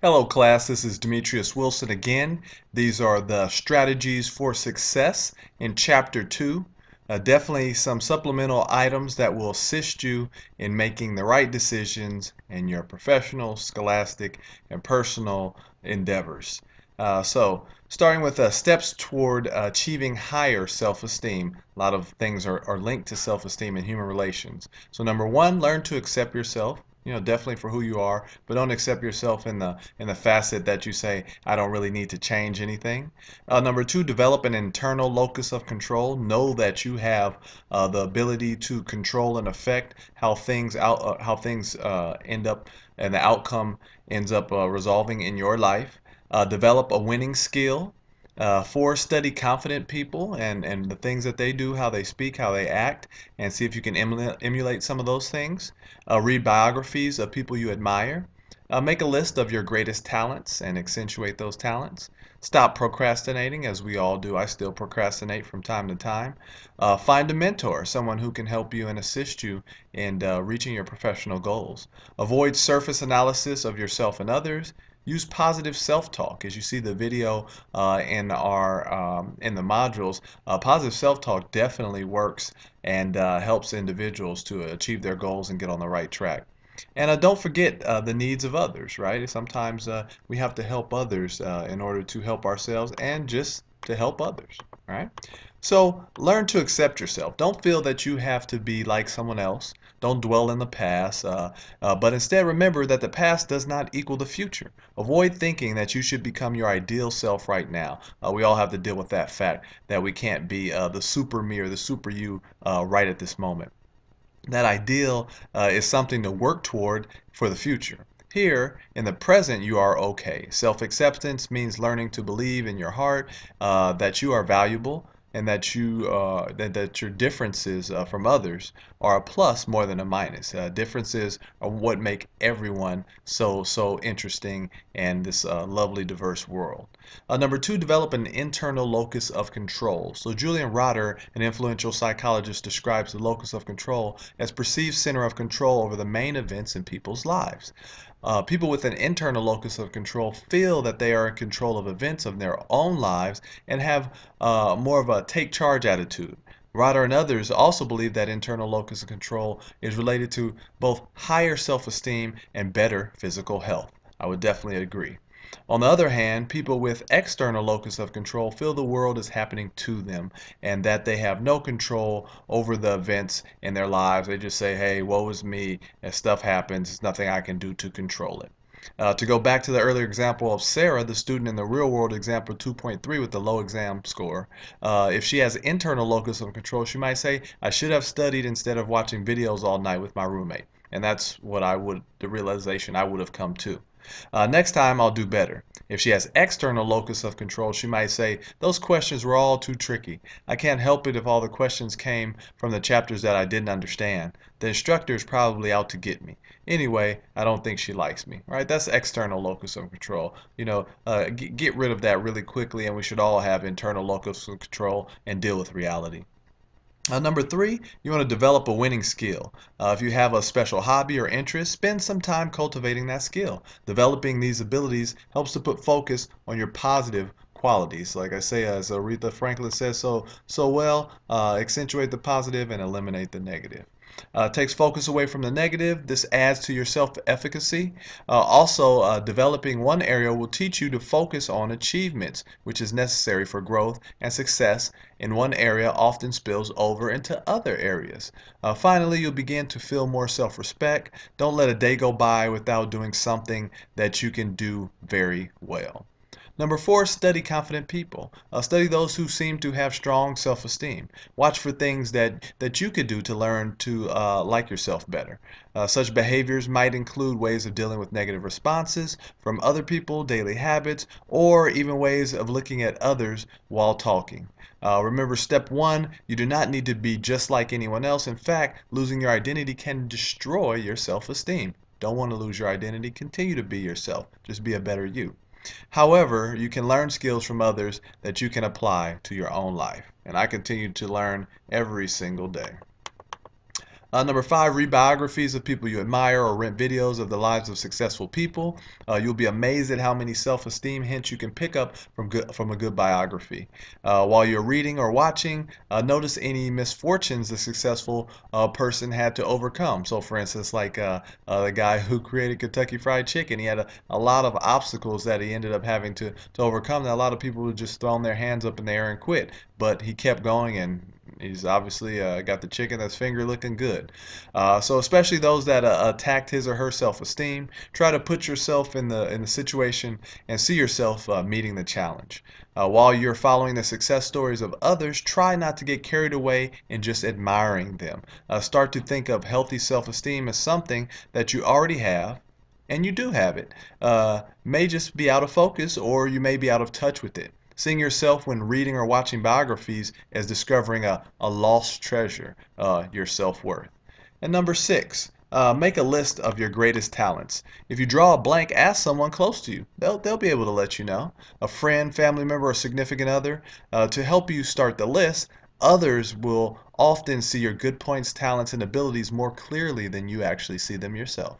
Hello class, this is Demetrius Wilson again. These are the strategies for success in chapter 2. Definitely some supplemental items that will assist you in making the right decisions in your professional, scholastic, and personal endeavors. Starting with steps toward achieving higher self-esteem. A lot of things are linked to self-esteem in human relations. So number one, learn to accept yourself. Definitely for who you are, but don't accept yourself in the facet that you say, I don't really need to change anything. Number two, develop an internal locus of control. Know that you have the ability to control and affect how things end up and the outcome ends up resolving in your life. Develop a winning skill. Four, study confident people and the things that they do, how they speak, how they act, and see if you can emulate some of those things. Read biographies of people you admire. Make a list of your greatest talents and accentuate those talents. Stop procrastinating, as we all do. I still procrastinate from time to time. Find a mentor, someone who can help you and assist you in reaching your professional goals. Avoid surface analysis of yourself and others. Use positive self-talk. As you see the video in the modules, positive self-talk definitely works and helps individuals to achieve their goals and get on the right track. And don't forget the needs of others, right? Sometimes we have to help others in order to help ourselves and just to help others, right? So learn to accept yourself. Don't feel that you have to be like someone else. Don't dwell in the past, but instead remember that the past does not equal the future. Avoid thinking that you should become your ideal self right now. We all have to deal with that fact that we can't be the super me or the super you right at this moment. That ideal is something to work toward for the future. Here, in the present, you are okay. Self-acceptance means learning to believe in your heart that you are valuable and that your differences from others are a plus more than a minus. Differences are what make everyone so interesting in this lovely diverse world. Number two, develop an internal locus of control. So Julian Rotter, an influential psychologist, describes the locus of control as perceived center of control over the main events in people's lives. People with an internal locus of control feel that they are in control of events of their own lives and have more of a take charge attitude. Rotter and others also believe that internal locus of control is related to both higher self-esteem and better physical health. I would definitely agree. On the other hand, people with external locus of control feel the world is happening to them and that they have no control over the events in their lives. They just say, hey, woe is me. As stuff happens, there's nothing I can do to control it. To go back to the earlier example of Sarah, the student in the real world example 2.3 with the low exam score, if she has internal locus of control, she might say, I should have studied instead of watching videos all night with my roommate. And that's the realization I would have come to. Next time I'll do better. If she has external locus of control, she might say, those questions were all too tricky. I can't help it if all the questions came from the chapters that I didn't understand. The instructor is probably out to get me. Anyway, I don't think she likes me. Right? That's external locus of control. Get rid of that really quickly, and we should all have internal locus of control and deal with reality. Number three, you want to develop a winning skill. If you have a special hobby or interest, spend some time cultivating that skill. Developing these abilities helps to put focus on your positive qualities. Like I say, as Aretha Franklin says so well, accentuate the positive and eliminate the negative. Takes focus away from the negative. This adds to your self-efficacy. Also, developing one area will teach you to focus on achievements, which is necessary for growth and success in one area often spills over into other areas. Finally, you'll begin to feel more self-respect. Don't let a day go by without doing something that you can do very well. Number four, study confident people. Study those who seem to have strong self-esteem. Watch for things that you could do to learn to like yourself better. Such behaviors might include ways of dealing with negative responses from other people, daily habits, or even ways of looking at others while talking. Remember step one, you do not need to be just like anyone else. In fact, losing your identity can destroy your self-esteem. Don't want to lose your identity. Continue to be yourself. Just be a better you. However, you can learn skills from others that you can apply to your own life. And I continue to learn every single day. Number 5, read biographies of people you admire or rent videos of the lives of successful people. You'll be amazed at how many self-esteem hints you can pick up from a good biography. While you're reading or watching, notice any misfortunes the successful person had to overcome. So, for instance, like the guy who created Kentucky Fried Chicken, he had a lot of obstacles that he ended up having to overcome. That a lot of people would just throw their hands up in the air and quit, but he kept going, and he's obviously got the chicken that's finger looking good. So especially those that attacked his or her self-esteem, try to put yourself in the situation and see yourself meeting the challenge. While you're following the success stories of others, try not to get carried away in just admiring them. Start to think of healthy self-esteem as something that you already have, and you do have it. May just be out of focus, or you may be out of touch with it. Seeing yourself when reading or watching biographies as discovering a lost treasure, your self-worth. And number 6, make a list of your greatest talents. If you draw a blank, ask someone close to you. They'll be able to let you know. A friend, family member, or significant other to help you start the list. Others will often see your good points, talents, and abilities more clearly than you actually see them yourself.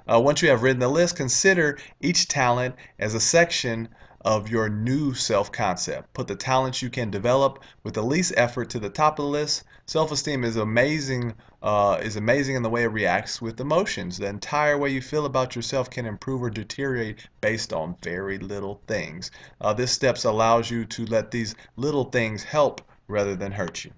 Once you have written the list, consider each talent as a section of your new self-concept. Put the talents you can develop with the least effort to the top of the list. Self-esteem is amazing in the way it reacts with emotions. The entire way you feel about yourself can improve or deteriorate based on very little things. This steps allows you to let these little things help rather than hurt you.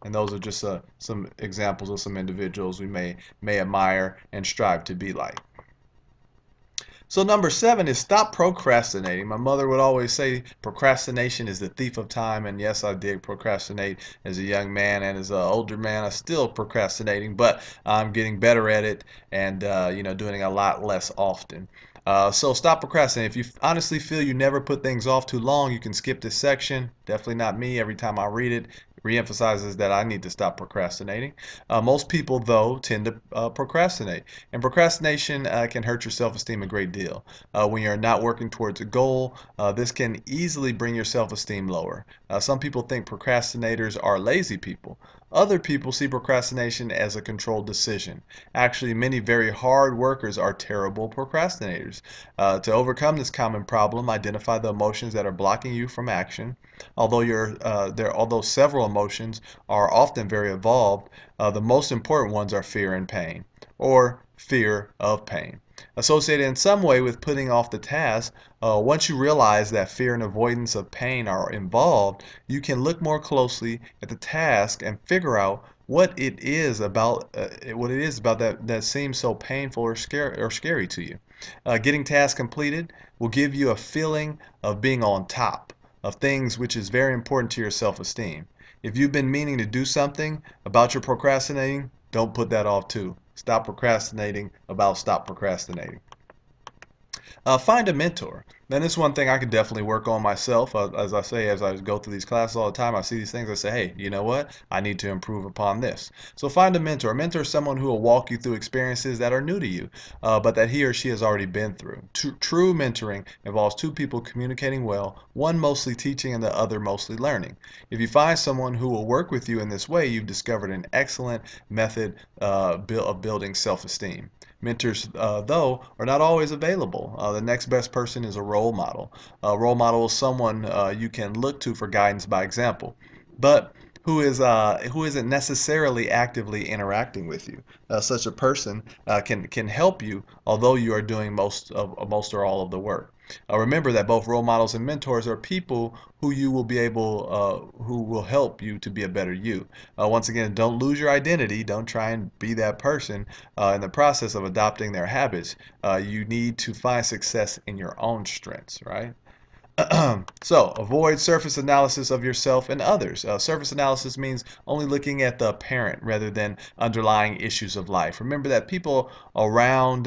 And those are just some examples of some individuals we may admire and strive to be like. So number 7 is stop procrastinating. My mother would always say procrastination is the thief of time, and yes, I did procrastinate as a young man, and as an older man I'm still procrastinating, but I'm getting better at it, and doing a lot less often. So stop procrastinating. If you honestly feel you never put things off too long, you can skip this section. Definitely not me. Every time I read it, reemphasizes that I need to stop procrastinating. Most people, though, tend to procrastinate, and procrastination can hurt your self-esteem a great deal. When you're not working towards a goal, this can easily bring your self-esteem lower. Some people think procrastinators are lazy people. Other people see procrastination as a controlled decision. Actually, many very hard workers are terrible procrastinators. To overcome this common problem, identify the emotions that are blocking you from action. Although several emotions are often very evolved, the most important ones are fear and pain, or fear of pain. Associated in some way with putting off the task, once you realize that fear and avoidance of pain are involved, you can look more closely at the task and figure out what it is about that seems so painful or scary to you. Getting tasks completed will give you a feeling of being on top of things, which is very important to your self-esteem. If you've been meaning to do something about your procrastinating, don't put that off too. Stop procrastinating about stop procrastinating. Find a mentor. Then this is one thing I could definitely work on myself. As I say, as I go through these classes all the time, I see these things, I say, hey, you know what? I need to improve upon this. So find a mentor. A mentor is someone who will walk you through experiences that are new to you, but that he or she has already been through. True mentoring involves two people communicating well, one mostly teaching and the other mostly learning. If you find someone who will work with you in this way, you've discovered an excellent method of building self-esteem. Mentors, though, are not always available. The next best person is a role model. A role model is someone you can look to for guidance by example, but who isn't necessarily actively interacting with you. Such a person can help you, although you are doing most or all of the work. Remember that both role models and mentors are people who who will help you to be a better you. Once again, don't lose your identity. Don't try and be that person in the process of adopting their habits. You need to find success in your own strengths, right? So, avoid surface analysis of yourself and others. Surface analysis means only looking at the apparent rather than underlying issues of life. Remember that people around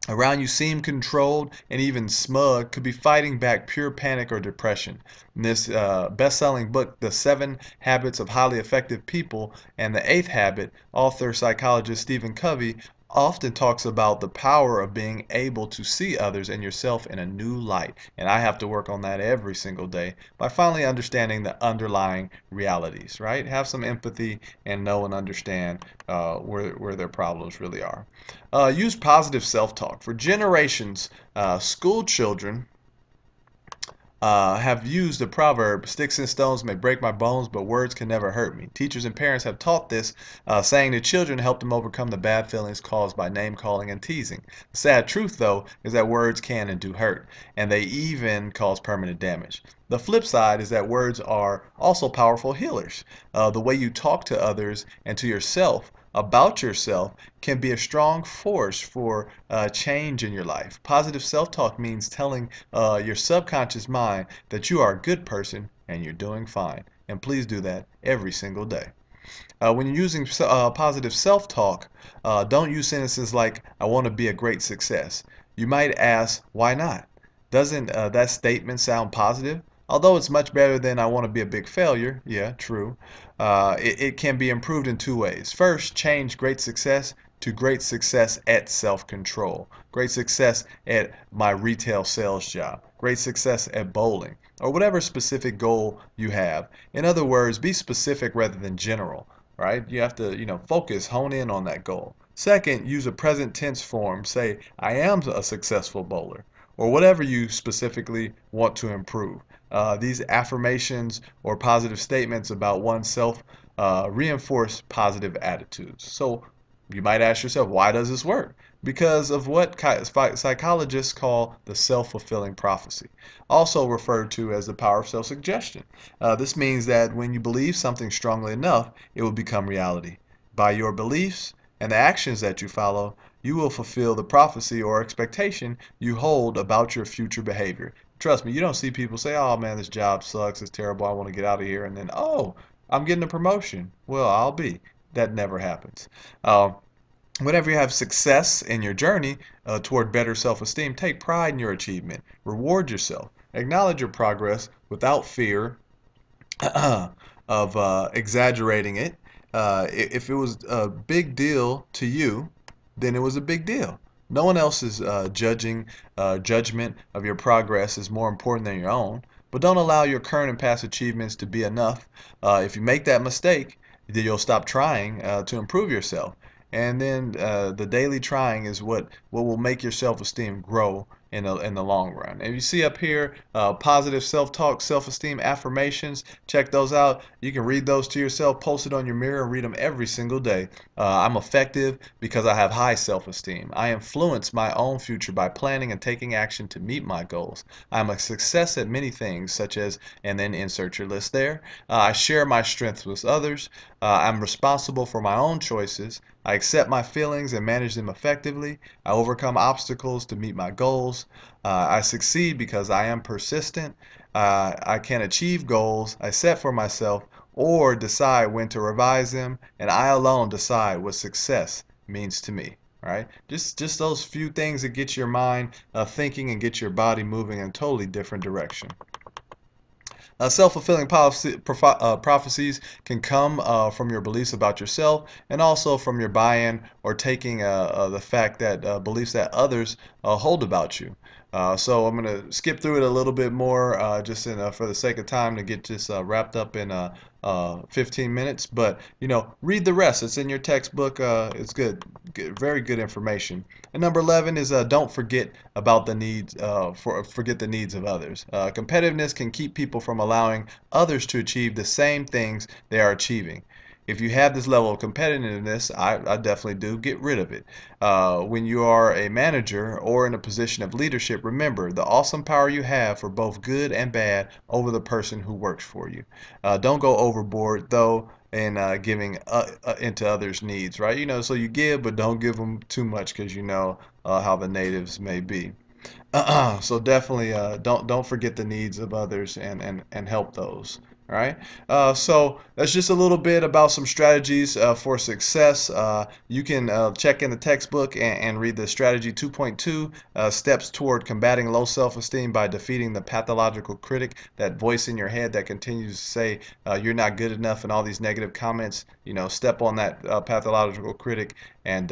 you seem controlled and even smug, could be fighting back pure panic or depression. In this best-selling book, The 7 Habits of Highly Effective People, and The 8th Habit, author psychologist Stephen Covey often talks about the power of being able to see others and yourself in a new light. And I have to work on that every single day by finally understanding the underlying realities, right? Have some empathy and know and understand where their problems really are. Use positive self-talk. For generations, school children have used the proverb, sticks and stones may break my bones, but words can never hurt me. Teachers and parents have taught this, saying to children to help them overcome the bad feelings caused by name calling and teasing. The sad truth, though, is that words can and do hurt, and they even cause permanent damage. The flip side is that words are also powerful healers. The way you talk to others and to yourself about yourself can be a strong force for change in your life. Positive self-talk means telling your subconscious mind that you are a good person and you're doing fine. And please do that every single day. When you're using positive self-talk, don't use sentences like, I want to be a great success. You might ask, why not? Doesn't that statement sound positive? Although it's much better than I want to be a big failure, yeah, true, it can be improved in two ways. First, change great success to great success at self-control, great success at my retail sales job, great success at bowling, or whatever specific goal you have. In other words, be specific rather than general, right? You have to, focus, hone in on that goal. Second, use a present tense form. Say, I am a successful bowler, or whatever you specifically want to improve. These affirmations or positive statements about oneself reinforce positive attitudes. So you might ask yourself, why does this work? Because of what psychologists call the self-fulfilling prophecy, also referred to as the power of self-suggestion. This means that when you believe something strongly enough, it will become reality. By your beliefs and the actions that you follow, you will fulfill the prophecy or expectation you hold about your future behavior. Trust me, you don't see people say, oh man, this job sucks, it's terrible, I want to get out of here, and then, oh, I'm getting a promotion. Well, I'll be. That never happens. Uh, Whenever you have success in your journey toward better self-esteem, take pride in your achievement. Reward yourself. Acknowledge your progress without fear of exaggerating it. If it was a big deal to you, then it was a big deal. No one else's judgment of your progress is more important than your own. But don't allow your current and past achievements to be enough. If you make that mistake, then you'll stop trying to improve yourself. And then the daily trying is what will make your self-esteem grow in the long run. And you see up here, positive self-talk, self-esteem affirmations. Check those out. You can read those to yourself, post it on your mirror, and read them every single day. I'm effective because I have high self-esteem. I influence my own future by planning and taking action to meet my goals. I'm a success at many things, such as, and then insert your list there. I share my strengths with others. I'm responsible for my own choices. I accept my feelings and manage them effectively. I overcome obstacles to meet my goals. I succeed because I am persistent. I can achieve goals I set for myself or decide when to revise them, and I alone decide what success means to me. Right? Just those few things that get your mind thinking and get your body moving in a totally different direction. Self-fulfilling prophecies can come from your beliefs about yourself and also from your buy-in or taking the fact that beliefs that others hold about you. So I'm going to skip through it a little bit more just for the sake of time to get this wrapped up in 15 minutes. But, read the rest. It's in your textbook. It's good, very good information. And number 11 is don't forget about the needs, forget the needs of others. Competitiveness can keep people from allowing others to achieve the same things they are achieving. If you have this level of competitiveness, I definitely do, get rid of it. When you are a manager or in a position of leadership, remember the awesome power you have for both good and bad over the person who works for you. Don't go overboard, though, in giving into others' needs, right? So you give, but don't give them too much because you know how the natives may be. So definitely don't forget the needs of others and help those. All right. So that's just a little bit about some strategies for success. You can check in the textbook and read the strategy 2.2 steps toward combating low self-esteem by defeating the pathological critic, that voice in your head that continues to say you're not good enough and all these negative comments. Step on that pathological critic and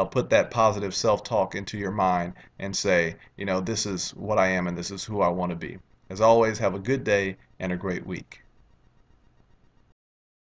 put that positive self-talk into your mind and say, this is what I am and this is who I want to be. As always, have a good day and a great week.